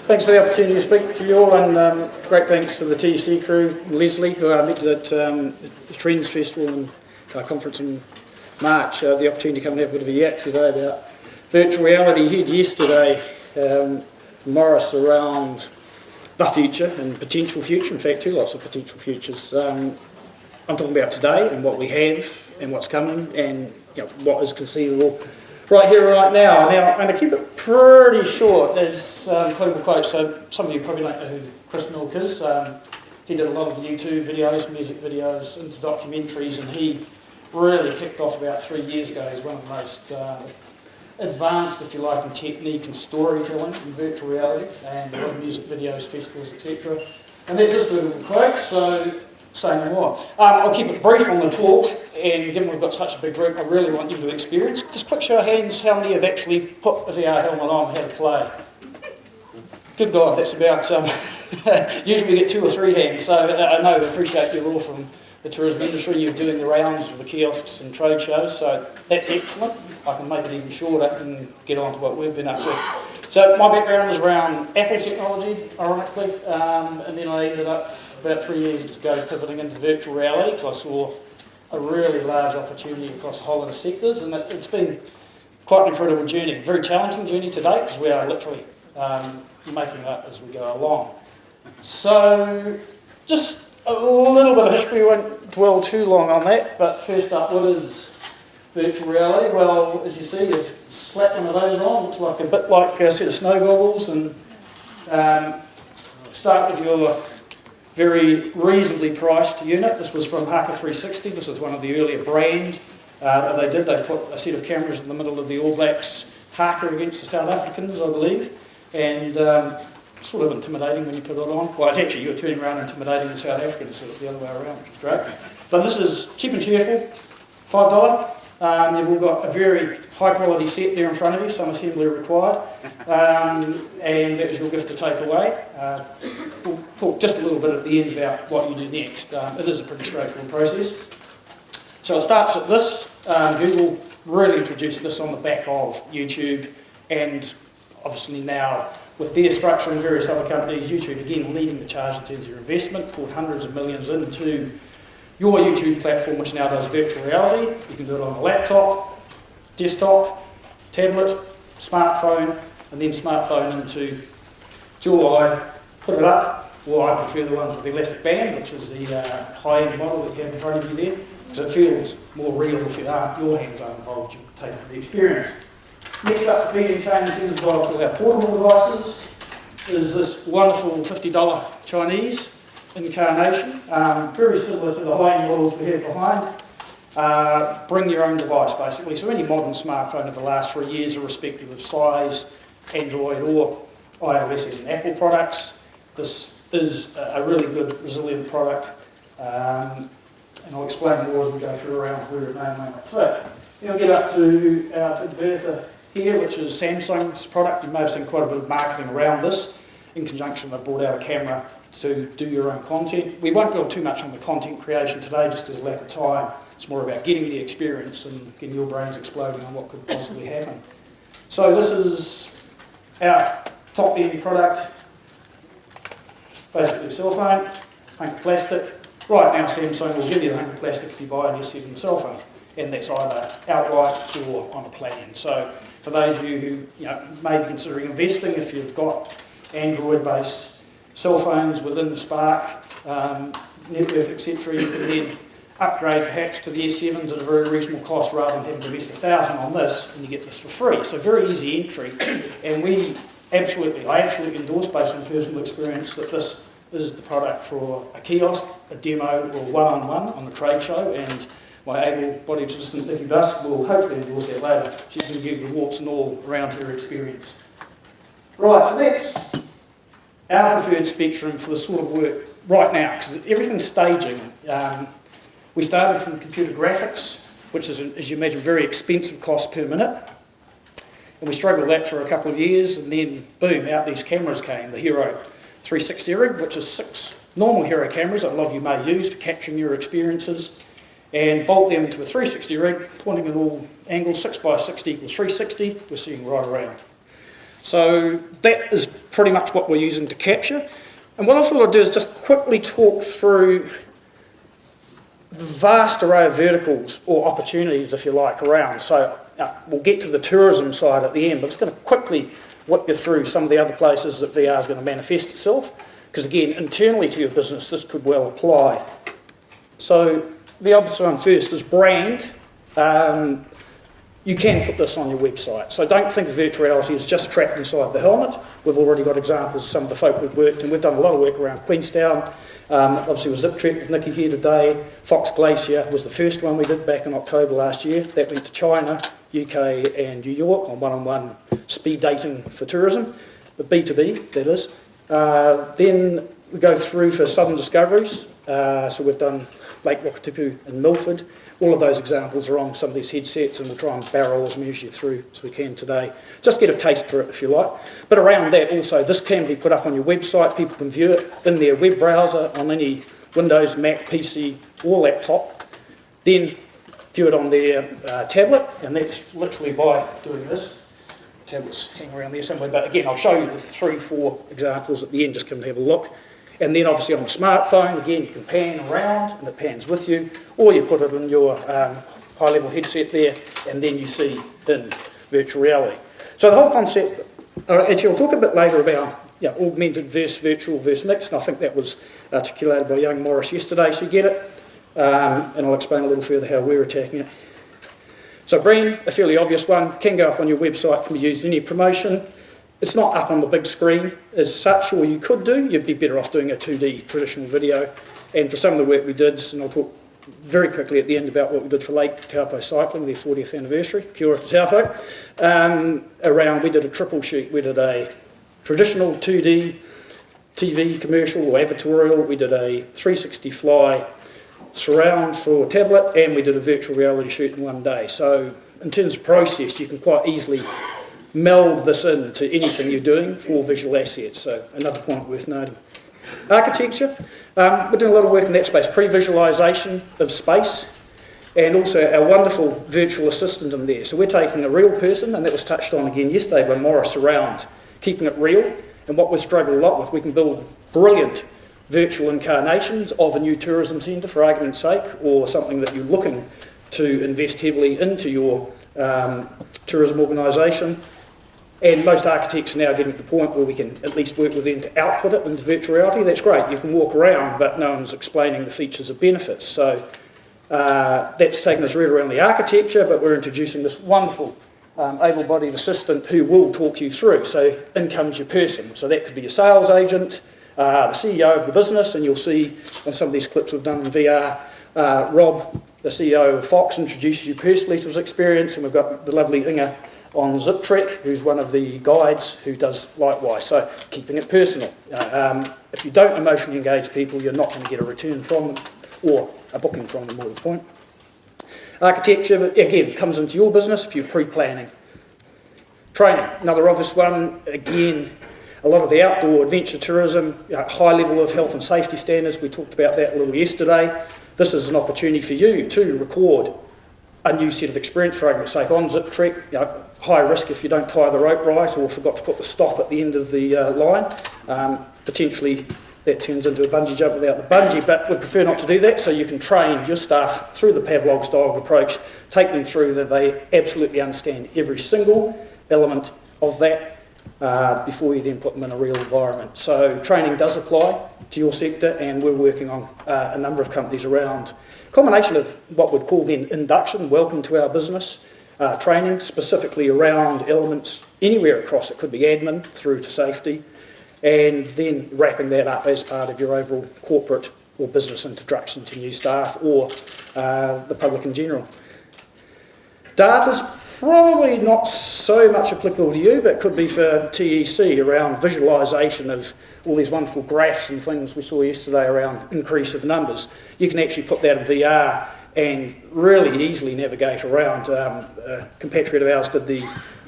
Thanks for the opportunity to speak to you all, and great thanks to the TEC crew, Leslie, who I met at the Trends Festival and conference in March. The opportunity to come and have a bit of a yak today about virtual reality. Here yesterday, Morris, around the future and potential future, in fact lots of potential futures. I'm talking about today and what we have and what's coming and what is conceivable right here, right now. Now, I'm going to keep it pretty short as including the quote. So some of you probably don't know who Chris Milk is. He did a lot of YouTube videos, music videos, into documentaries, and he really kicked off about 3 years ago. He's one of the most advanced, if you like, in technique and storytelling in virtual reality, and a lot of music videos, festivals, etc. And that's just a little quote, so say no more. I'll keep it brief on the talk, and given we've got such a big group, I really want you to experience. Just quick show of hands, how many have actually put a VR helmet on and had to play? Good God, that's about, usually we get 2 or 3 hands, so I know I appreciate you all from the tourism industry. You're doing the rounds of the kiosks and trade shows, so that's excellent. I can make it even shorter and get on to what we've been up to. So my background is around Apple technology, ironically, and then I ended up about 3 years ago pivoting into virtual reality because I saw a really large opportunity across a whole lot of sectors, and it's been quite an incredible journey, very challenging journey to date because we are literally making it up as we go along. So just a little bit of history, we won't dwell too long on that, but first up, what is virtual reality? Well, as you see, you slap one of those on, looks like a bit like a set of snow goggles, and start with your very reasonably priced unit. This was from Haka 360. This is one of the earlier brands that they did. They put a set of cameras in the middle of the All Blacks Haka against the South Africans, I believe, and sort of intimidating when you put it on. Well, it's actually you were turning around intimidating the South Africans, so it's the other way around, which is great. But this is cheap and cheerful, $5. You've all got a very high quality set there in front of you, some assembly required, and that is your gift to take away. We'll talk just a little bit at the end about what you do next. It is a pretty straightforward process. So it starts at this. Google really introduced this on the back of YouTube, and obviously now with their structure and various other companies, YouTube again leading the charge in terms of your investment, poured hundreds of millions into your YouTube platform, which now does virtual reality. You can do it on a laptop, desktop, tablet, smartphone, and then smartphone into your eye, put it up, or I prefer the ones with the elastic band, which is the high-end model that you have in front of you there, because it feels more real if your hands aren't involved, you take the experience. Next up, the feeding chain in terms of what I call our portable devices is this wonderful $50 Chinese incarnation, very similar to the high-end models we have behind. Bring your own device, basically. So any modern smartphone of the last 3 years, irrespective of size, Android or iOS and Apple products, this is a really good, resilient product. And I'll explain more as we go through around where it may or may not fit. Then we'll get up to our big Bertha here, which is Samsung's product. You may have seen quite a bit of marketing around this. In conjunction, they've brought out a camera to do your own content. We won't go too much on the content creation today, just as a lack of time. It's more about getting the experience and getting your brains exploding on what could possibly happen. So this is our top-end product, basically a cell phone, hunk of plastic. Right now Samsung will give you the hunk of plastic if you buy an S7 cell phone, and that's either outright or on a plan. So for those of you who may be considering investing, if you've got Android-based cell phones within Spark, network, etc., you can then upgrade perhaps to the S7s at a very reasonable cost rather than having to invest $1,000 on this, and you get this for free. So very easy entry, and I absolutely endorse based on personal experience that this is the product for a kiosk, a demo, or one-on-one on the trade show, and my able-bodied assistant Nikki Busk will hopefully endorse that later. She's going to give the warts and all around her experience. Right, so that's our preferred spectrum for the sort of work right now, because everything's staging. We started from computer graphics, which is, as you imagine, very expensive cost per minute, and we struggled with that for a couple of years, and then boom, out these cameras came, the Hero 360 rig, which is 6 normal Hero cameras that a lot of you may use for capturing your experiences, and bolt them into a 360 rig, pointing at all angles. 6 by 60 equals 360, we're seeing right around. So that is pretty much what we're using to capture. And what I thought I'd do is just quickly talk through the vast array of verticals or opportunities, if you like, around. So we'll get to the tourism side at the end, but I'm just going to quickly whip you through some of the other places that VR is going to manifest itself. Because again, internally to your business, this could well apply. So the obvious one first is brand. You can put this on your website. So don't think of virtual reality as just trapped inside the helmet. We've already got examples of some of the folk we've worked, and we've done a lot of work around Queenstown. Obviously with Zip Trek with Nikki here today. Fox Glacier was the first one we did back in October last year. That went to China, UK and New York on one-on-one speed dating for tourism, but B2B, that is. Then we go through for Southern Discoveries. So we've done Lake Wakatipu and Milford. All of those examples are on some of these headsets, and we'll try and barrel as many as you through as we can today. Just get a taste for it if you like. But around that also, this can be put up on your website. People can view it in their web browser on any Windows, Mac, PC or laptop. Then view it on their tablet, and that's literally by doing this. Tablets hang around there somewhere, but again, I'll show you the 3-4 examples at the end. Just come and have a look. And then obviously on the smartphone, again, you can pan around and it pans with you, or you put it in your high-level headset there, and then you see in virtual reality. So the whole concept, actually I'll talk a bit later about augmented versus virtual versus mixed, and I think that was articulated by young Morris yesterday, so you get it, and I'll explain a little further how we're attacking it. So brand, a fairly obvious one, can go up on your website, can be used in any promotion. It's not up on the big screen as such, or you could do. You'd be better off doing a 2D traditional video. And for some of the work we did, and I'll talk very quickly at the end about what we did for Lake Taupo Cycling, their 40th anniversary, Kia ora te Taupo, we did a triple shoot. We did a traditional 2D TV commercial or advertorial. We did a 360 fly surround for tablet, and we did a virtual reality shoot in one day. So in terms of process, you can quite easily meld this into anything you're doing for visual assets, so another point worth noting. Architecture, we're doing a lot of work in that space, pre-visualisation of space, and also our wonderful virtual assistant in there. So we're taking a real person, and that was touched on again yesterday by Morris, around keeping it real, and what we've struggled a lot with, we can build brilliant virtual incarnations of a new tourism centre, for argument's sake, or something that you're looking to invest heavily into your tourism organisation. And most architects are now getting to the point where we can at least work with them to output it into virtual reality. That's great. You can walk around, but no one's explaining the features or benefits. So that's taken us right around the architecture, but we're introducing this wonderful able-bodied assistant who will talk you through. So in comes your person. So that could be your sales agent, the CEO of the business, and you'll see on some of these clips we've done in VR, Rob, the CEO of Fox, introduces you personally to his experience, and we've got the lovely Inga on Zip Trek, who's one of the guides who does likewise. So keeping it personal. If you don't emotionally engage people, you're not going to get a return from them, or a booking from them, more to the point. Architecture, again, comes into your business if you're pre-planning. Training, another obvious one. Again, a lot of the outdoor adventure tourism, high level of health and safety standards. We talked about that a little yesterday. This is an opportunity for you to record a new set of experience, for argument's sake, on Zip Trek. High risk if you don't tie the rope right or forgot to put the stop at the end of the line. Potentially that turns into a bungee jump without the bungee, but we'd prefer not to do that, so you can train your staff through the Pavlov style approach, take them through that they absolutely understand every single element of that before you then put them in a real environment. So training does apply to your sector, and we're working on a number of companies around a combination of what we'd call then induction, welcome to our business, training specifically around elements anywhere across. It could be admin through to safety, and then wrapping that up as part of your overall corporate or business introduction to new staff or the public in general. Data's probably not so much applicable to you, but could be for TEC around visualisation of all these wonderful graphs and things we saw yesterday around increase of numbers. You can actually put that in VR and really easily navigate around. A compatriot of ours did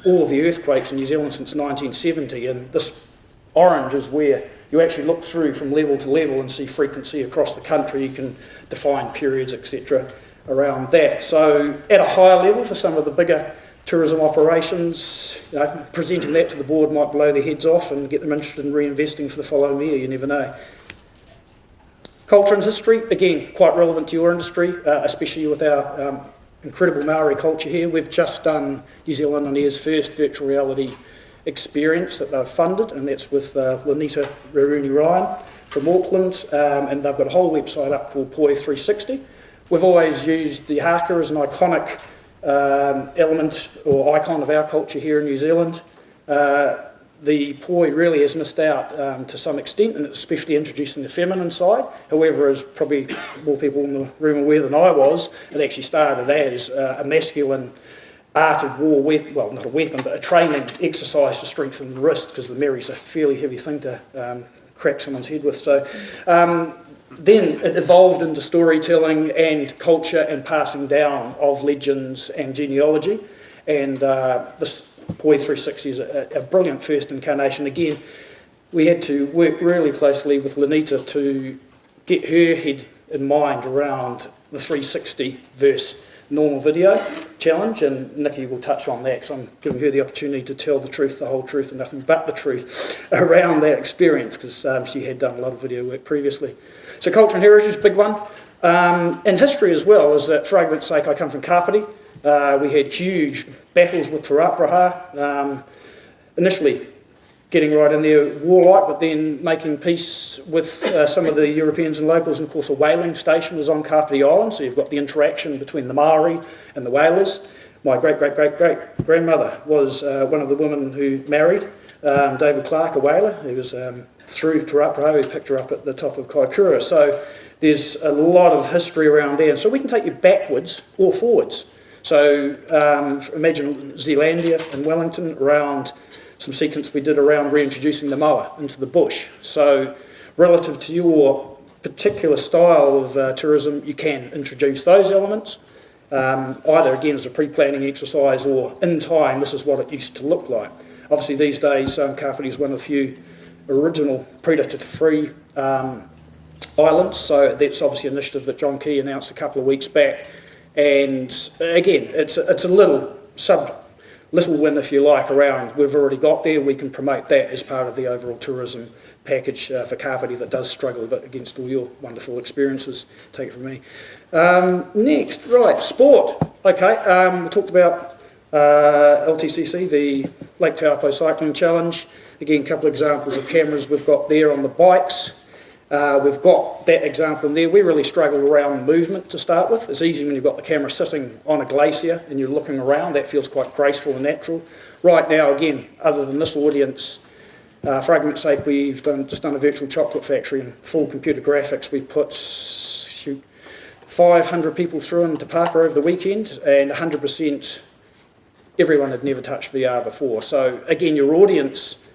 all of the earthquakes in New Zealand since 1970, and this orange is where you actually look through from level to level and see frequency across the country. You can define periods, etc. around that. So at a higher level for some of the bigger tourism operations, presenting that to the board might blow their heads off and get them interested in reinvesting for the following year, you never know. Culture and history, again, quite relevant to your industry, especially with our incredible Maori culture here. We've just done New Zealand On Air's first virtual reality experience that they've funded, and that's with Lanita Raruni Ryan from Auckland, and they've got a whole website up called Poi 360. We've always used the haka as an iconic element or icon of our culture here in New Zealand. The poi really has missed out to some extent, and especially introducing the feminine side. However, as probably more people in the room aware than I was, it actually started as a masculine art of war, well, not a weapon, but a training exercise to strengthen the wrist, because the Mary's a fairly heavy thing to crack someone's head with. So then it evolved into storytelling and culture and passing down of legends and genealogy, and this Poi 360 is a brilliant first incarnation. Again, we had to work really closely with Lanita to get her head in mind around the 360 versus normal video challenge, and Nikki will touch on that, so I'm giving her the opportunity to tell the truth, the whole truth, and nothing but the truth around that experience, because she had done a lot of video work previously. So culture and heritage is a big one. And history as well, is that, for argument's sake, I come from Kapiti. We had huge battles with Te Rauparaha, initially getting right in there warlike, but then making peace with some of the Europeans and locals, and of course a whaling station was on Kapiti Island, so you've got the interaction between the Maori and the whalers. My great-great-great-great-grandmother was one of the women who married David Clark, a whaler. He was through Te Rauparaha, he picked her up at the top of Kaikoura. So there's a lot of history around there. So we can take you backwards or forwards. So imagine Zealandia and Wellington, around some sequence we did around reintroducing the moa into the bush. So relative to your particular style of tourism, you can introduce those elements, either again as a pre-planning exercise or in time, this is what it used to look like. Obviously these days, Kapiti is one of the few original predator-free islands, so that's obviously an initiative that John Key announced a couple of weeks back. And again, it's a little win, if you like, around we've already got there. We can promote that as part of the overall tourism package for Kapiti that does struggle a bit against all your wonderful experiences. Take it from me. Next, right, sport. Okay, we talked about LTCC, the Lake Taupo Cycling Challenge. Again, a couple of examples of cameras we've got there on the bikes. We've got that example in there. We really struggled around movement to start with. It's easy when you've got the camera sitting on a glacier and you're looking around. That feels quite graceful and natural. Right now, again, other than this audience, for argument's sake, we've just done a virtual chocolate factory and full computer graphics. We put 500 people through into Parker over the weekend, and 100% everyone had never touched VR before. So again, your audience,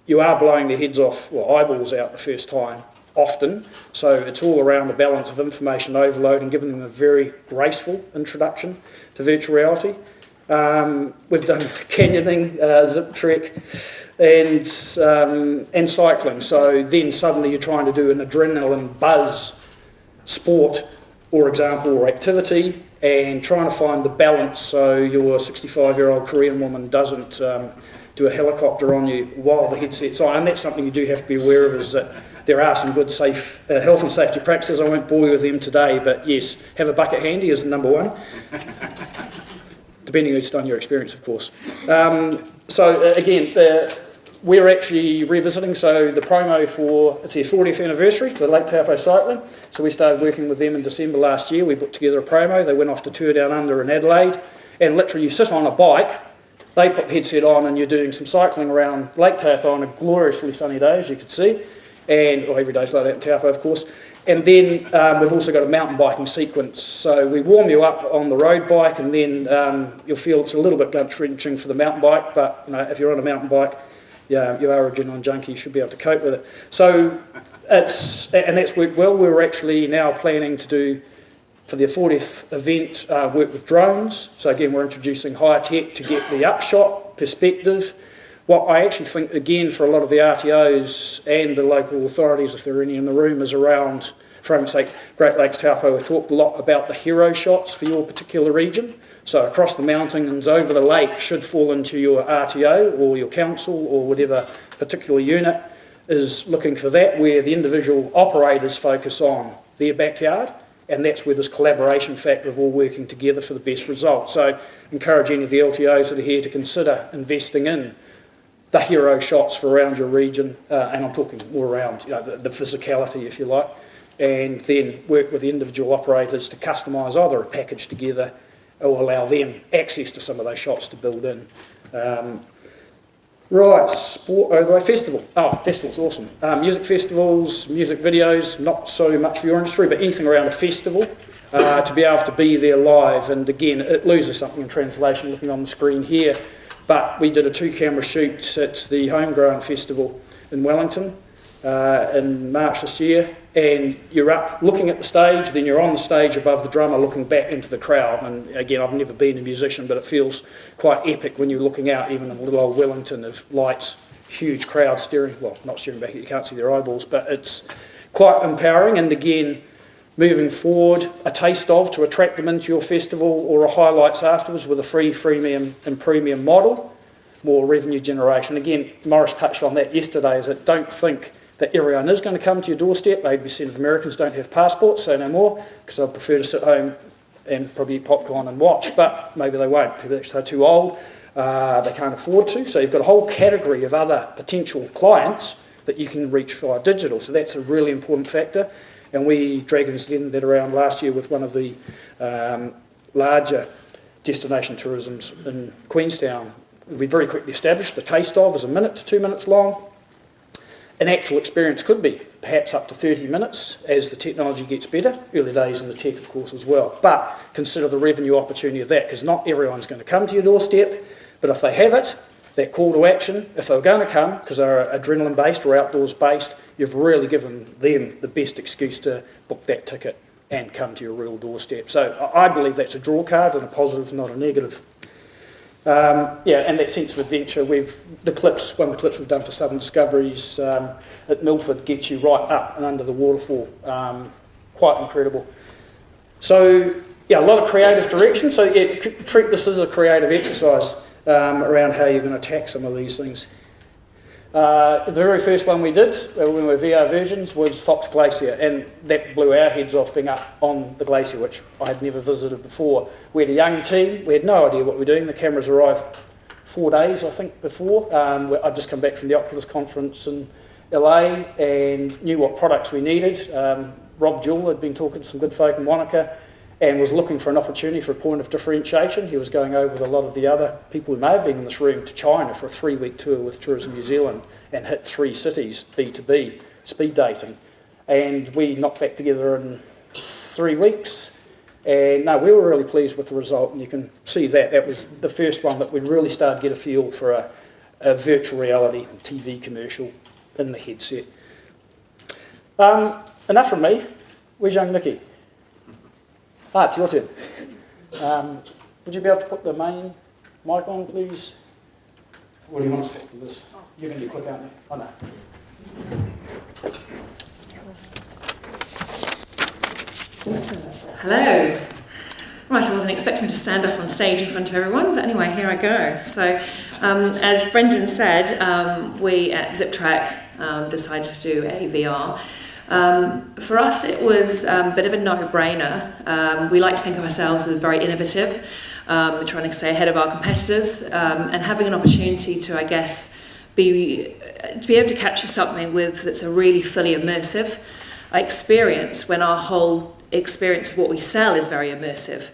you are blowing their heads off, or eyeballs out the first time, often. So it's all around the balance of information overload and giving them a very graceful introduction to virtual reality. We've done canyoning, zip trek, and cycling. So then suddenly you're trying to do an adrenaline buzz sport, or example, or activity, and trying to find the balance so your 65-year-old Korean woman doesn't do a helicopter on you while the headset's on. And that's something you do have to be aware of, is that there are some good safe health and safety practices. I won't bore you with them today, but yes, have a bucket handy is number one. Depending on your experience, of course. So again, we're actually revisiting, so the promo for, it's their 40th anniversary, the Lake Taupo Cycling. So we started working with them in December last year. We put together a promo. They went off to tour down under in Adelaide, and literally you sit on a bike, they put the headset on, and you're doing some cycling around Lake Taupo on a gloriously sunny day, as you can see, and every day's like that in Taupo, of course. And then we've also got a mountain biking sequence. So we warm you up on the road bike, and then you'll feel it's a little bit gut-wrenching for the mountain bike, but you know, if you're on a mountain bike, yeah, you are a adrenaline junkie, you should be able to cope with it. So that's worked well. We're actually now planning to do, for the 40th event, work with drones. So again, we're introducing higher tech to get the upshot perspective. What I actually think, again, for a lot of the RTOs and the local authorities, if there are any in the room, is around for argument's sake, Great Lakes Taupo have talked a lot about the hero shots for your particular region. So across the mountains, over the lake, should fall into your RTO or your council or whatever particular unit is looking for that, where the individual operators focus on their backyard, and that's where this collaboration factor of all working together for the best result. So encourage any of the LTOs that are here to consider investing in the hero shots for around your region, and I'm talking more around the physicality, if you like, and then work with the individual operators to customise either a package together or allow them access to some of those shots to build in. Right, festival. Oh, festival's awesome. Music festivals, music videos, not so much for your industry, but anything around a festival, to be able to be there live. And again, it loses something in translation looking on the screen here, but we did a 2-camera shoot at the Homegrown Festival in Wellington in March this year, and you're up looking at the stage, then you're on the stage above the drummer looking back into the crowd. And again, I've never been a musician, but it feels quite epic when you're looking out, even in little old Wellington, of lights, huge crowd staring, well, not staring back, you can't see their eyeballs, but it's quite empowering. And again, moving forward, a taste of to attract them into your festival, or a highlights afterwards with a free, freemium and premium model, more revenue generation. Again, Morris touched on that yesterday, is that don't think that everyone is going to come to your doorstep. 80% of Americans don't have passports, so no more, because I'd prefer to sit home and probably eat popcorn and watch, but maybe they won't, because they're too old, they can't afford to. So you've got a whole category of other potential clients that you can reach via digital, so that's a really important factor. And we Dragons Den that around last year with one of the larger destination tourisms in Queenstown. We very quickly established the taste of is 1 minute to 2 minutes long. An actual experience could be perhaps up to 30 minutes as the technology gets better. Early days in the tech, of course, as well. But consider the revenue opportunity of that, because not everyone's going to come to your doorstep, but if they have it, that call to action, if they're going to come because they're adrenaline-based or outdoors-based, you've really given them the best excuse to book that ticket and come to your real doorstep. So I believe that's a draw card and a positive, not a negative. And that sense of adventure, one of the clips we've done for Southern Discoveries at Milford gets you right up and under the waterfall. Quite incredible. So, yeah, a lot of creative direction. So, yeah, treat this as a creative exercise around how you're going to attack some of these things. The very first one we did, when we were VR versions, was Fox Glacier, and that blew our heads off being up on the glacier, which I had never visited before. We had a young team, we had no idea what we were doing. The cameras arrived 4 days, I think, before. I'd just come back from the Oculus conference in LA and knew what products we needed. Rob Jewell had been talking to some good folk in Wanaka and was looking for an opportunity for a point of differentiation. He was going over with a lot of the other people who may have been in this room to China for a 3-week tour with Tourism New Zealand and hit 3 cities, B2B, speed dating. And we knocked back together in 3 weeks. And no, we were really pleased with the result, and you can see that. That was the first one that we really started to get a feel for a virtual reality TV commercial in the headset. Enough from me. Where's young Nikki? It's your turn. Would you be able to put the main mic on, please? What do you want to say for this? You're going to be quick, aren't you? Oh, no. Awesome. Hello. Right, I wasn't expecting to stand up on stage in front of everyone, but anyway, here I go. So, as Brendon said, we at ZipTrack decided to do a VR. For us, it was a bit of a no-brainer. We like to think of ourselves as very innovative, trying to stay ahead of our competitors, and having an opportunity to, I guess, be able to capture something that's a really fully immersive experience when our whole experience of what we sell is very immersive.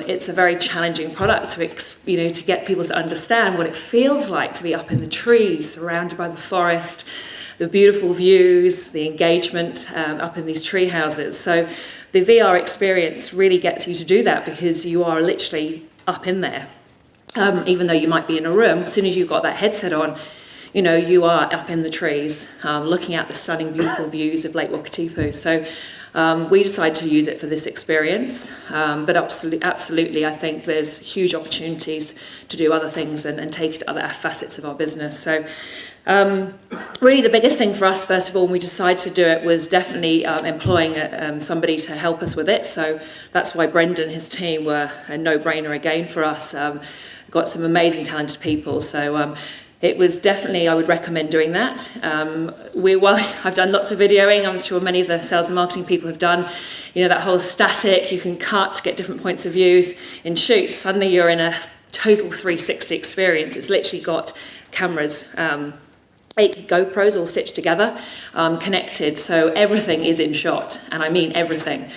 It's a very challenging product to get people to understand what it feels like to be up in the trees, surrounded by the forest, the beautiful views, the engagement up in these tree houses. So the VR experience really gets you to do that because you are literally up in there. Even though you might be in a room, as soon as you've got that headset on, you are up in the trees, looking at the stunning, beautiful views of Lake Wakatipu. So we decided to use it for this experience, but absolutely, I think there's huge opportunities to do other things and take it to other facets of our business. So Really the biggest thing for us, first of all, when we decided to do it, was definitely employing somebody to help us with it. So that's why Brendon and his team were a no-brainer again for us. Got some amazing talented people, so it was definitely, I would recommend doing that. I've done lots of videoing. I'm sure many of the sales and marketing people have done, you know, that whole static, you can cut to get different points of views. In shoots, suddenly you're in a total 360 experience. It's literally got cameras, 8 GoPros all stitched together, connected, so everything is in shot, and I mean everything.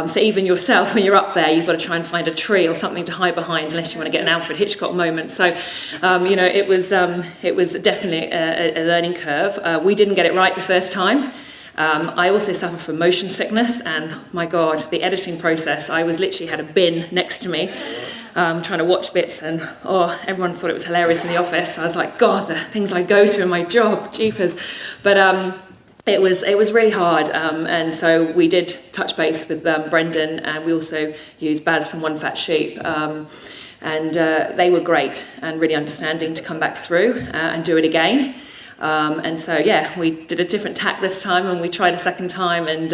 So even yourself, when you're up there, you've got to try and find a tree or something to hide behind, unless you want to get an Alfred Hitchcock moment. So, you know, it was definitely a learning curve. We didn't get it right the first time. I also suffer from motion sickness, and my God, the editing process, I was literally had a bin next to me, trying to watch bits, and everyone thought it was hilarious in the office. I was like, God, the things I go through in my job, jeepers. But it was really hard, and so we did touch base with Brendon, and we also used Baz from One Fat Sheep. And they were great and really understanding to come back through and do it again. And so, yeah, we did a different tack this time, and we tried a second time, and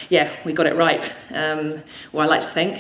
yeah, we got it right. Well, I like to think.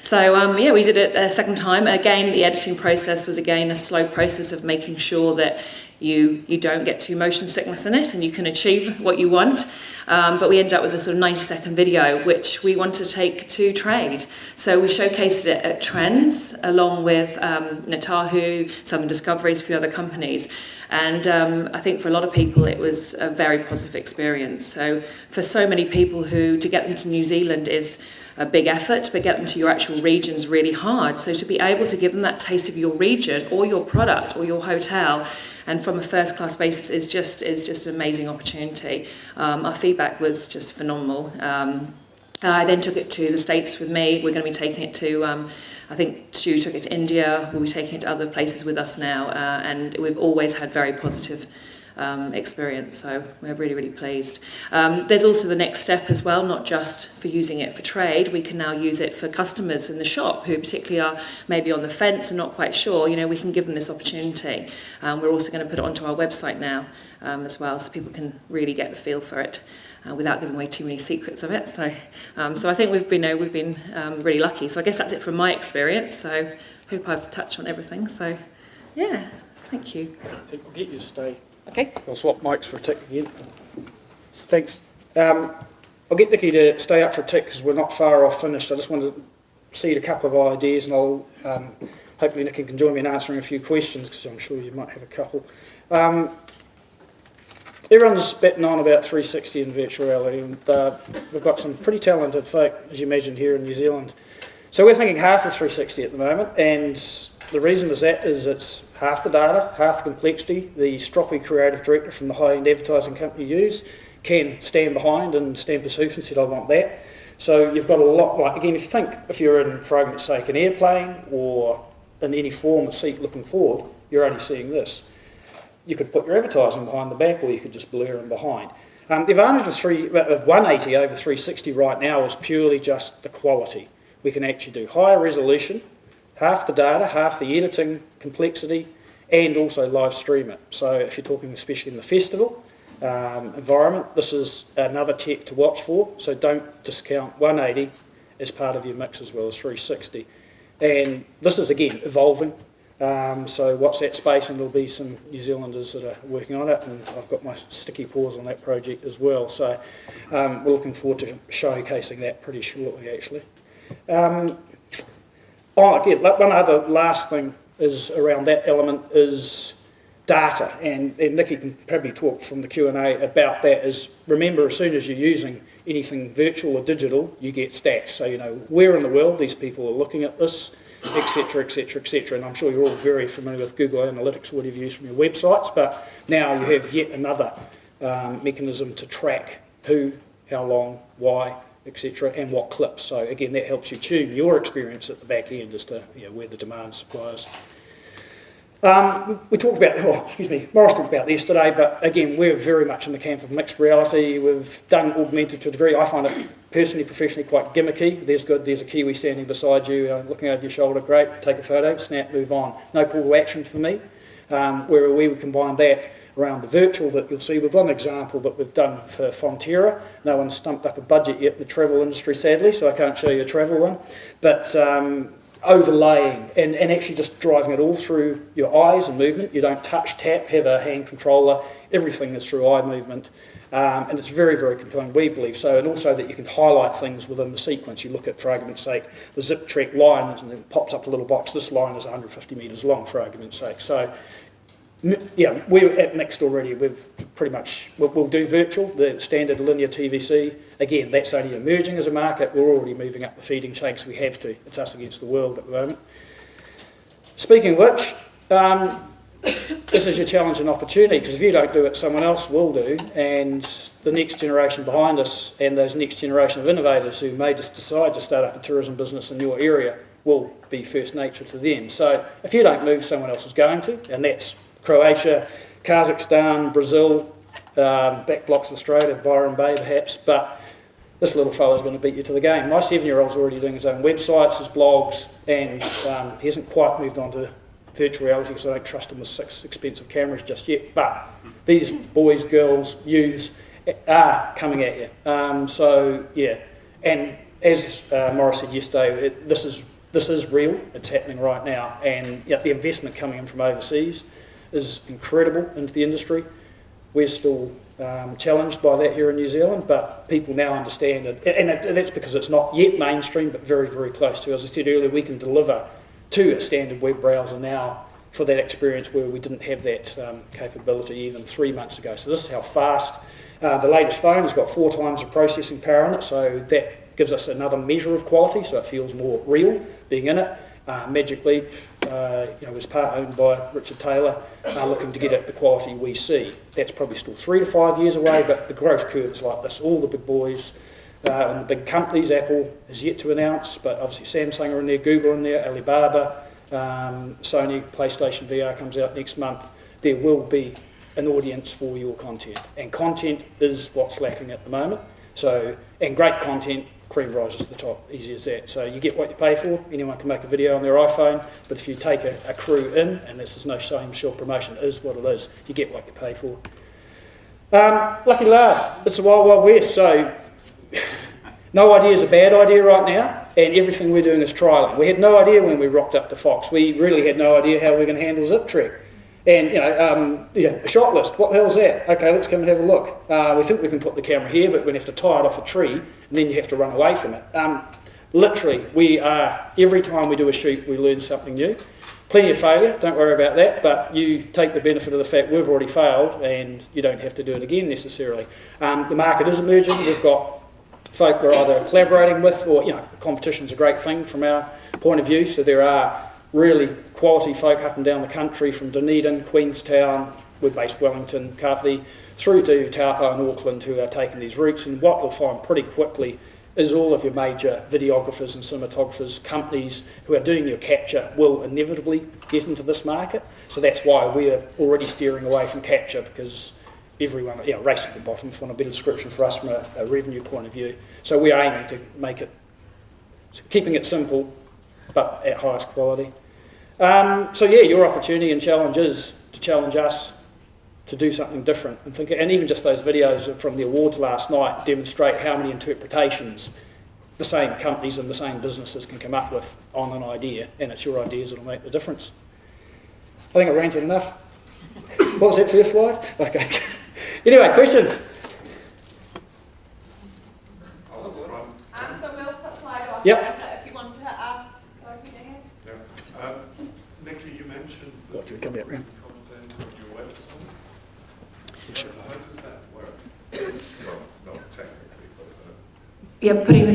So, yeah, we did it a second time. Again, the editing process was again a slow process of making sure that you don't get too motion sickness in it, and you can achieve what you want. But we ended up with a sort of 90-second video, which we wanted to take to trade. So we showcased it at Trends, along with Natahu, Southern Discoveries, a few other companies. And I think for a lot of people, it was a very positive experience. So for so many people to get them to New Zealand is a big effort, but get them to your actual region is really hard. So to be able to give them that taste of your region or your product or your hotel, and from a first-class basis, is just an amazing opportunity. Our feedback was just phenomenal. I then took it to the States with me. We're going to be taking it to, I think Stu took it to India. We'll be taking it to other places with us now. And we've always had very positive experience, so we're really, really pleased. There's also the next step as well, not just for using it for trade. We can now use it for customers in the shop who particularly are maybe on the fence and not quite sure. You know, we can give them this opportunity. We're also going to put it onto our website now as well, so people can really get the feel for it. Without giving away too many secrets of it, so I think we've been really lucky. So I guess that's it from my experience. So hope I've touched on everything. So yeah, thank you. I think we'll get you to stay. Okay. I'll swap mics for a tick again. Thanks. I'll get Nikki to stay up for a tick because we're not far off finished. I just wanted to seed a couple of ideas, and I'll hopefully Nikki can join me in answering a few questions because I'm sure you might have a couple. Everyone's betting on about 360 and virtual reality, and we've got some pretty talented folk, as you imagine, here in New Zealand. So we're thinking half of 360 at the moment, and the reason is that it's half the data, half the complexity. The stroppy creative director from the high-end advertising company you use can stand behind and stamp his hoof and said, I want that. So you've got a lot, like, again, if you're in, for argument's sake, an airplane or in any form of seat looking forward, you're only seeing this. You could put your advertising behind the back, or you could just blur them behind. The advantage of 180 over 360 right now is purely just the quality. We can actually do higher resolution, half the data, half the editing complexity, and also live stream it. So if you're talking especially in the festival environment, this is another tech to watch for. So don't discount 180 as part of your mix as well as 360. And this is, again, evolving. So watch that space, and there'll be some New Zealanders that are working on it, and I've got my sticky paws on that project as well. So we're looking forward to showcasing that pretty shortly, actually. Again, one other last thing is around that element is data, and Nikki can probably talk from the Q&A about that. Is remember, as soon as you're using anything virtual or digital, you get stats. So you know where in the world these people are looking at this, etc, etc, etc. And I'm sure you're all very familiar with Google Analytics or whatever you use from your websites, but now you have yet another mechanism to track who, how long, why, etc, and what clips. So again, that helps you tune your experience at the back end as to where the demand supplies. We talked about, Morris talked about this today, but again, we're very much in the camp of mixed reality. We've done augmented to a degree. I find it personally, professionally quite gimmicky. There's a Kiwi standing beside you, looking over your shoulder, great, take a photo, snap, move on. No call to action for me. Where we would combine that around the virtual that you'll see. We've got an example that we've done for Fonterra. No one's stumped up a budget yet in the travel industry, sadly, so I can't show you a travel one. But overlaying and actually just driving it all through your eyes and movement. You don't touch, tap, have a hand controller. Everything is through eye movement. And it's very, very compelling, we believe so. And also that you can highlight things within the sequence. You look at, for argument's sake, the zip track line, and it pops up a little box. This line is 150 metres long, for argument's sake. So, yeah, we're at Mixed already. We've pretty much, we'll do virtual, the standard linear TVC. Again, that's only emerging as a market. We're already moving up the feeding chain because we have to. It's us against the world at the moment. Speaking of which, this is your challenge and opportunity, because if you don't do it, someone else will do, and the next generation behind us and those next generation of innovators who may just decide to start up a tourism business in your area will be first nature to them. So if you don't move, someone else is going to, and that's Croatia, Kazakhstan, Brazil, back blocks of Australia, Byron Bay perhaps, but this little fella's going to beat you to the game. My 7-year-old's already doing his own websites, his blogs, and he hasn't quite moved on to virtual reality because I don't trust him with 6 expensive cameras just yet, but these boys, girls, youths are coming at you. So yeah, and as Morris said yesterday, this is real, it's happening right now, and yeah, the investment coming in from overseas is incredible into the industry. We're still challenged by that here in New Zealand, but people now understand it, and that's because it's not yet mainstream, but very, very close to. As I said earlier, we can deliver to a standard web browser now for that experience where we didn't have that capability even 3 months ago. So this is how fast. The latest phone has got 4 times the processing power in it, so that gives us another measure of quality, so it feels more real being in it. Magic Leap was part owned by Richard Taylor, looking to get at the quality we see. That's probably still 3 to 5 years away, but the growth curve is like this. All the big boys and the big companies, Apple is yet to announce, but obviously Samsung are in there, Google are in there, Alibaba, Sony, PlayStation VR comes out next month. There will be an audience for your content, and content is what's lacking at the moment. So, and great content, cream rises to the top, easy as that. So you get what you pay for. Anyone can make a video on their iPhone, but if you take a crew in, and this is no shame, short promotion, it is what it is, you get what you pay for. Lucky last, it's a wild, wild west, so no idea is a bad idea right now, and everything we're doing is trialling. We had no idea when we rocked up to Fox. We really had no idea how we're going to handle zip track. And, a shot list, what the hell's that? Okay, let's come and have a look. We think we can put the camera here, but we have to tie it off a tree, and then you have to run away from it. Literally, every time we do a shoot, we learn something new. Plenty of failure, don't worry about that, but you take the benefit of the fact we've already failed, and you don't have to do it again necessarily. The market is emerging. We've got folk we're either collaborating with, or competition's a great thing from our point of view. So there are really quality folk up and down the country, from Dunedin, Queenstown, we're based Wellington, Kapiti, through to Taupo and Auckland, who are taking these routes. And what you'll find pretty quickly is all of your major videographers and cinematographers, companies who are doing your capture, will inevitably get into this market. So that's why we're already steering away from capture, because everyone, race to the bottom, if you want a better description for us from a revenue point of view. So we're aiming to make it, keeping it simple, but at highest quality. So yeah, your opportunity and challenge is to challenge us to do something different and think. And even just those videos from the awards last night demonstrate how many interpretations the same companies and the same businesses can come up with on an idea, and it's your ideas that'll make the difference. I think I ranted enough. What was that first slide? Okay. Anyway, questions? So we'll put slide off. Yep. If you want to ask, yeah. Nikki, you mentioned Got to come back round. content on your website. Sure. How does that work? Well, not technically, but Yeah, putting the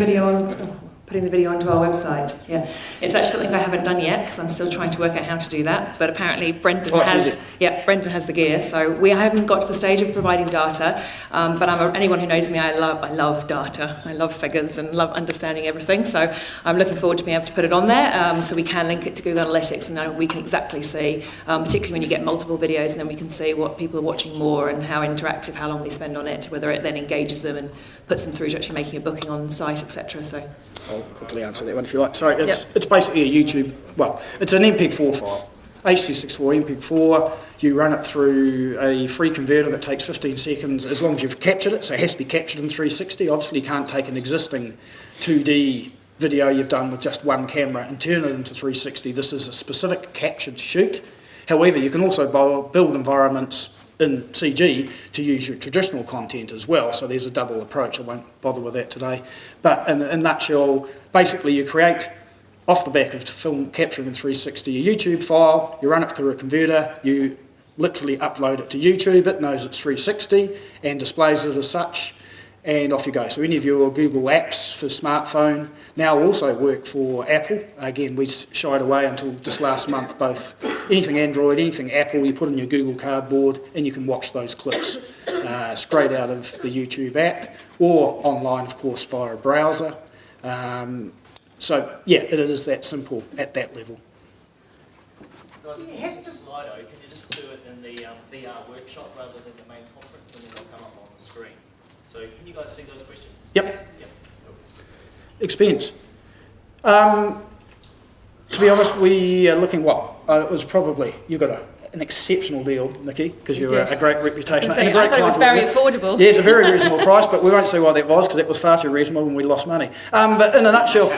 video onto our website. Yeah, it's actually something I haven't done yet because I'm still trying to work out how to do that. But apparently Brendon Brendon has the gear, so we haven't got to the stage of providing data. But anyone who knows me, I love data. I love figures and love understanding everything. So I'm looking forward to being able to put it on there, so we can link it to Google Analytics, and then we can exactly see, particularly when you get multiple videos, and then we can see what people are watching more and how interactive, how long they spend on it, whether it then engages them and puts them through to actually making a booking on the site, etc. So. I'll quickly answer that one if you like. Sorry, it's basically a YouTube, well, it's an MP4 file. H.264 MPEG-4, you run it through a free converter that takes 15 seconds as long as you've captured it, so it has to be captured in 360. Obviously you can't take an existing 2D video you've done with just one camera and turn it into 360. This is a specific captured shoot. However, you can also build environments in CG to use your traditional content as well, so there's a double approach. I won't bother with that today. But in a nutshell, basically you create, off the back of film capturing in 360, a YouTube file, you run it through a converter, you literally upload it to YouTube, it knows it's 360 and displays it as such, and off you go. So any of your Google apps for smartphone now also work for Apple. Again, we shied away until just last month, both anything Android, anything Apple, you put in your Google Cardboard and you can watch those clips straight out of the YouTube app, or online, of course, via a browser. So yeah, it is that simple at that level. Guys, if you're using Slido, can you just do it in the VR workshop rather than the main conference, and then it'll come up on the screen? So can you guys see those questions? Yep. Expense. To be honest, we are looking, it was probably, you got an exceptional deal, Nikki, because you're a great reputation. I thought it was very affordable. Yeah, it's a very reasonable price, but we won't say why that was, because it was far too reasonable and we lost money. But in a nutshell,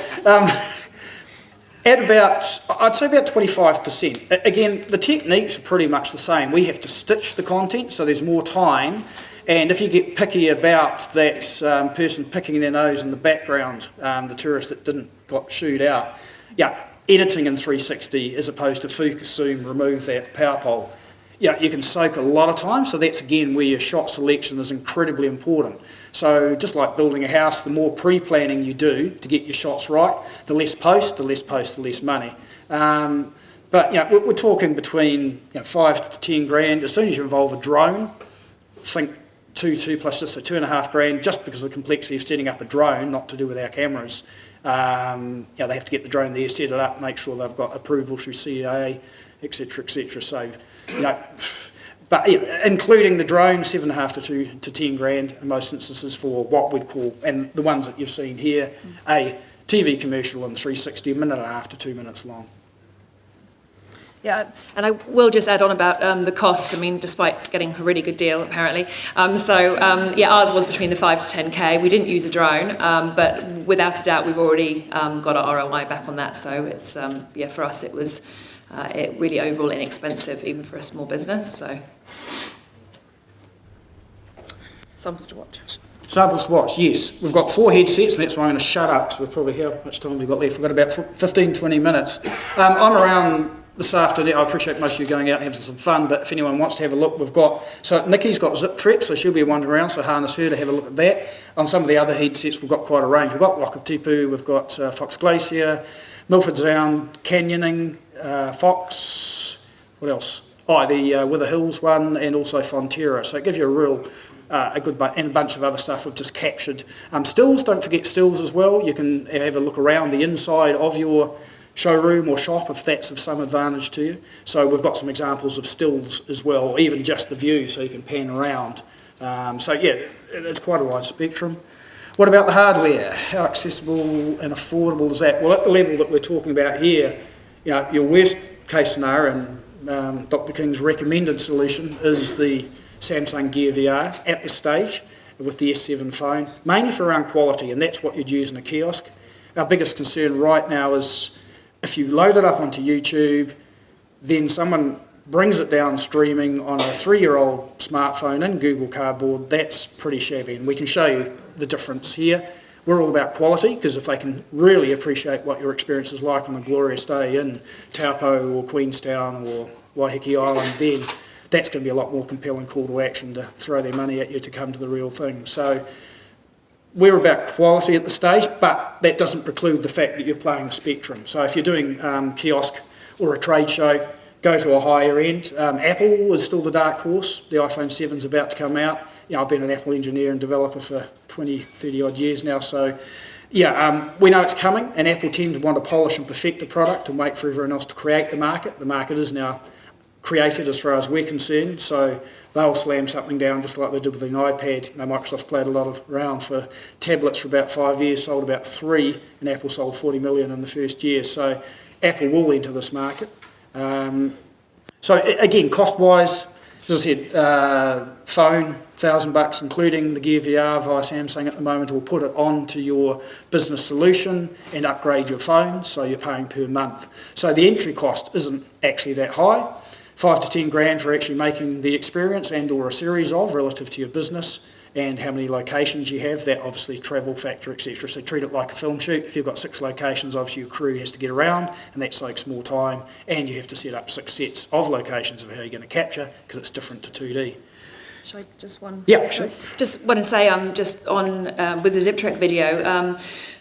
at about, I'd say about 25%. Again, the techniques are pretty much the same. We have to stitch the content, so there's more time. And if you get picky about that person picking their nose in the background, the tourist that got shooed out, yeah, editing in 360 as opposed to focus, zoom, remove that power pole, yeah, you can soak a lot of time. So that's again where your shot selection is incredibly important. So just like building a house, the more pre-planning you do to get your shots right, the less post, the less money. But you know, we're talking between 5 to 10 grand. As soon as you involve a drone, think two plus just, so $2,500, just because of the complexity of setting up a drone, not to do with our cameras. They have to get the drone there, set it up, make sure they've got approval through CAA, etc., etc. So, but yeah, including the drone, 7.5 to 10 grand in most instances for what we'd call, and the ones that you've seen here, a TV commercial in 360, 1.5 minutes to 2 minutes long. Yeah, and I will just add on about the cost. I mean, despite getting a really good deal, apparently. Ours was between the 5 to 10K. We didn't use a drone, but without a doubt, we've already got our ROI back on that. So it's, for us, it was really overall inexpensive, even for a small business. So, samples to watch. Samples to watch, yes. We've got 4 headsets, and that's why I'm going to shut up, because we're probably, how much time we've got left? We've got about 15, 20 minutes. I'm around this afternoon. I appreciate most of you going out and having some fun, but if anyone wants to have a look, we've got, so Nikki's got Zip Trek, so she'll be wandering around, so harness her to have a look at that. On some of the other headsets, we've got quite a range. We've got Wakatipu, we've got Fox Glacier, Milford Sound, Canyoning, Fox, what else? The Wither Hills one, and also Fonterra. So it gives you a real, a good and a bunch of other stuff we've just captured. Stills, don't forget stills as well. You can have a look around the inside of your showroom or shop if that's of some advantage to you. So we've got some examples of stills as well, even just the view, so you can pan around. It's quite a wide spectrum. What about the hardware? How accessible and affordable is that? Well, at the level that we're talking about here, your worst case scenario, and Dr. King's recommended solution is the Samsung Gear VR at this stage with the S7 phone, mainly for around quality, and that's what you'd use in a kiosk. Our biggest concern right now is if you load it up onto YouTube, then someone brings it down streaming on a 3-year-old smartphone in Google Cardboard, that's pretty shabby, and we can show you the difference here. We're all about quality, because if they can really appreciate what your experience is like on a glorious day in Taupo or Queenstown or Waiheke Island, then that's going to be a lot more compelling call to action to throw their money at you to come to the real thing. So we're about quality at the stage, but that doesn't preclude the fact that you're playing the spectrum. So if you're doing kiosk or a trade show, go to a higher end. Apple is still the dark horse. The iPhone 7's about to come out. I've been an Apple engineer and developer for 20, 30 odd years now, so we know it's coming, and Apple tend to want to polish and perfect the product and wait for everyone else to create the market. The market is now created as far as we're concerned, so they'll slam something down just like they did with an iPad. Microsoft played a lot around for tablets for about 5 years, sold about 3, and Apple sold 40 million in the first year. So Apple will enter this market. So again, cost-wise, as I said, phone, $1,000, including the Gear VR via Samsung at the moment, will put it onto your business solution and upgrade your phone, so you're paying per month. So the entry cost isn't actually that high. 5 to 10 grand for actually making the experience and or a series of relative to your business and how many locations you have, that obviously travel factor, etc. So treat it like a film shoot. If you've got 6 locations, obviously your crew has to get around and that takes more time, and you have to set up 6 sets of locations of how you're going to capture because it's different to 2D. Shall I just one? Yeah, sure. Just want to say, just on with the ZipTrack video,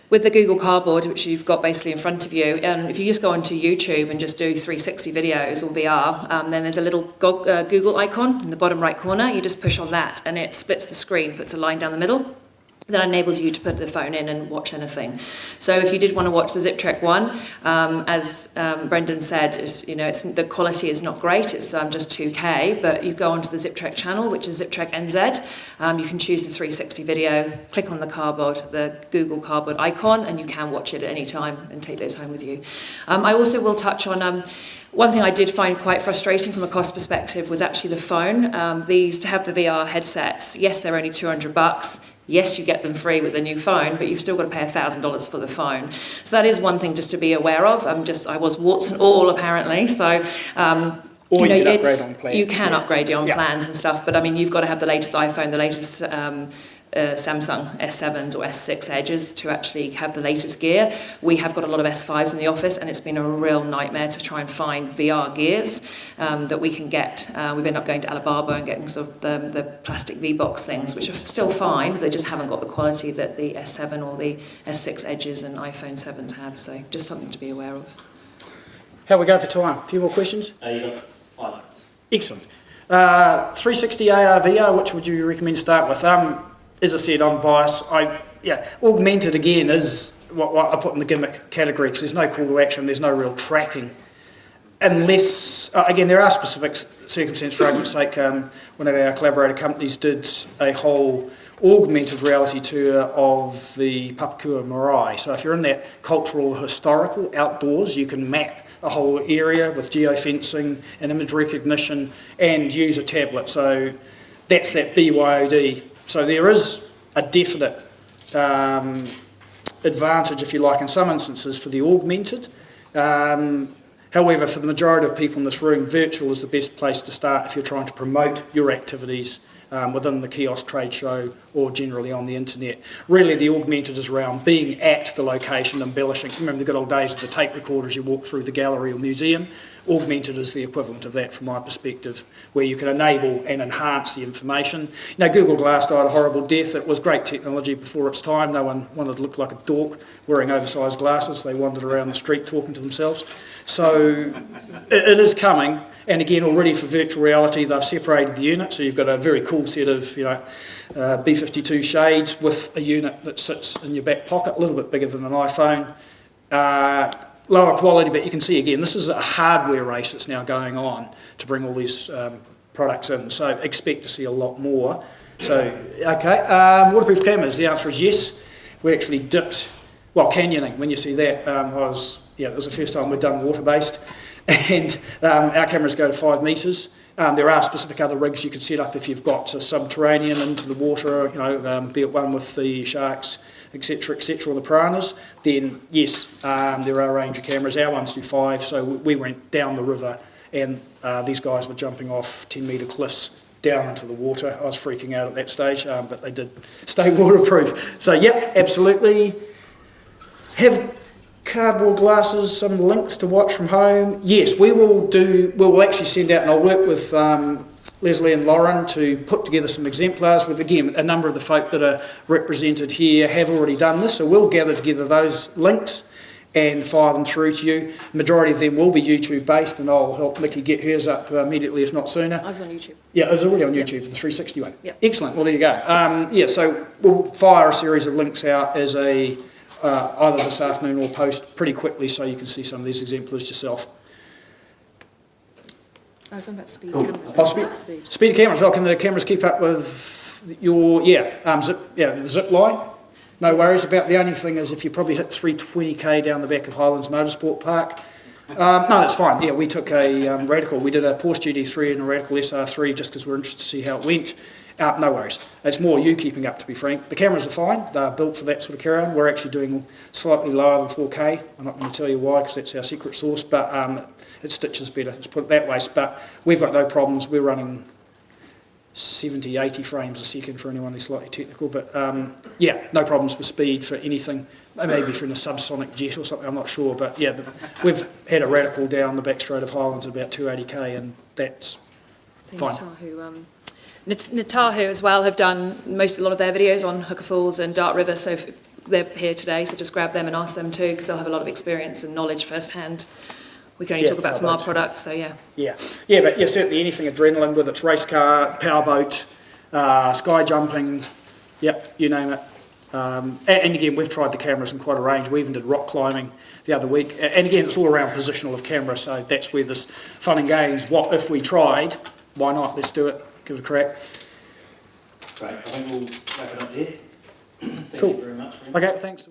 with the Google Cardboard, which you've got basically in front of you, if you just go onto YouTube and just do 360 videos or VR, then there's a little Google icon in the bottom right corner. You just push on that and it splits the screen, puts a line down the middle. That enables you to put the phone in and watch anything. So if you did want to watch the ZipTrack one, as Brendon said, the quality is not great. It's just 2K, but you go onto the ZipTrack channel, which is ZipTrack NZ. You can choose the 360 video, click on the cardboard, the Google Cardboard icon, and you can watch it at any time and take those home with you. I also will touch on one thing I did find quite frustrating from a cost perspective was actually the phone. To have the VR headsets, yes, they're only $200. Yes, you get them free with the new phone, but you've still got to pay $1,000 for the phone. So that is one thing just to be aware of. I was warts and all apparently. So Or you can upgrade on plans. You can upgrade on plans and stuff, but I mean you've got to have the latest iPhone, the latest Samsung S7s or S6 Edges to actually have the latest gear. We have got a lot of S5s in the office, and it's been a real nightmare to try and find VR gears that we can get. We've ended up going to Alibaba and getting sort of the plastic V-Box things, which are still fine, but they just haven't got the quality that the S7 or the S6 Edges and iPhone 7s have. So just something to be aware of. How we go for time? A few more questions? You got 5 minutes. Excellent. 360 AR VR, which would you recommend to start with? As I said, I'm biased. Augmented again is what I put in the gimmick category because there's no call to action, there's no real tracking. Unless, again, there are specific circumstances, for argument's sake, one of our collaborator companies did a whole augmented reality tour of the Papakura Marae. So if you're in that cultural, historical, outdoors, you can map a whole area with geofencing and image recognition and use a tablet. So that's that BYOD. So there is a definite advantage, if you like, in some instances for the augmented. However, for the majority of people in this room, virtual is the best place to start if you're trying to promote your activities within the kiosk trade show or generally on the internet. Really, the augmented is around being at the location, embellishing. Remember the good old days of the tape recorders, you walk through the gallery or museum? Augmented is the equivalent of that from my perspective, where you can enable and enhance the information. Google Glass died a horrible death. It was great technology before its time. No one wanted to look like a dork wearing oversized glasses. They wandered around the street talking to themselves. So it is coming. And again, already for virtual reality, they've separated the unit. So you've got a very cool set of, B52 shades with a unit that sits in your back pocket, a little bit bigger than an iPhone. Lower quality, but you can see again, this is a hardware race that's now going on to bring all these products in. So expect to see a lot more. So, okay, waterproof cameras, the answer is yes. We actually dipped, canyoning, when you see that, it was the first time we'd done water-based. And our cameras go to 5 metres. There are specific other rigs you can set up if you've got subterranean into the water, be it one with the sharks, etc., or the piranhas, then yes, there are a range of cameras. Our ones do 5, so we went down the river and these guys were jumping off 10-metre cliffs down into the water. I was freaking out at that stage, but they did stay waterproof. So yeah, absolutely. Have cardboard glasses, some links to watch from home. Yes, we'll actually send out, and I'll work with Leslie and Lauren to put together some exemplars with, again, a number of the folk that are represented here have already done this, so we'll gather together those links and fire them through to you. The majority of them will be YouTube based, and I'll help Nikki get hers up immediately, if not sooner. I was on YouTube. Yeah, it's already on YouTube, the 360 one. Yep. Excellent, well there you go. So we'll fire a series of links out as either this afternoon or post pretty quickly so you can see some of these exemplars yourself. I was on about speed cameras. Speed cameras. Can the cameras keep up with your the zip line? No worries about. The only thing is if you probably hit 320k down the back of Highlands Motorsport Park, No, that's fine. Yeah, we took a Radical. We did a Porsche GD3 and a Radical SR3 just because we're interested to see how it went. No worries. It's more you keeping up, to be frank. The cameras are fine. They're built for that sort of carry-on. We're actually doing slightly lower than 4K. I'm not going to tell you why because that's our secret sauce, but it stitches better, let's put it that way. But we've got no problems. We're running 70, 80 frames a second for anyone who's slightly technical. But yeah, no problems for speed, for anything. Maybe for in a subsonic jet or something, I'm not sure. But yeah, we've had a Radical down the back straight of Highlands at about 280k, and that's fine. Natahu as well have done a lot of their videos on Hooker Falls and Dart River, so they're here today, so just grab them and ask them too, because they'll have a lot of experience and knowledge firsthand. We can only talk about from our product, so yeah. Yeah, but yeah, certainly anything adrenaline, whether it's race car, powerboat, sky jumping, yep, you name it. And again, we've tried the cameras in quite a range. We even did rock climbing the other week. And again, it's all around positional of camera, so that's where this fun and games, what if we tried, why not, let's do it. Give it a crack. Great. I think we'll wrap it up there. Thank Cool. you very much. Okay, thanks.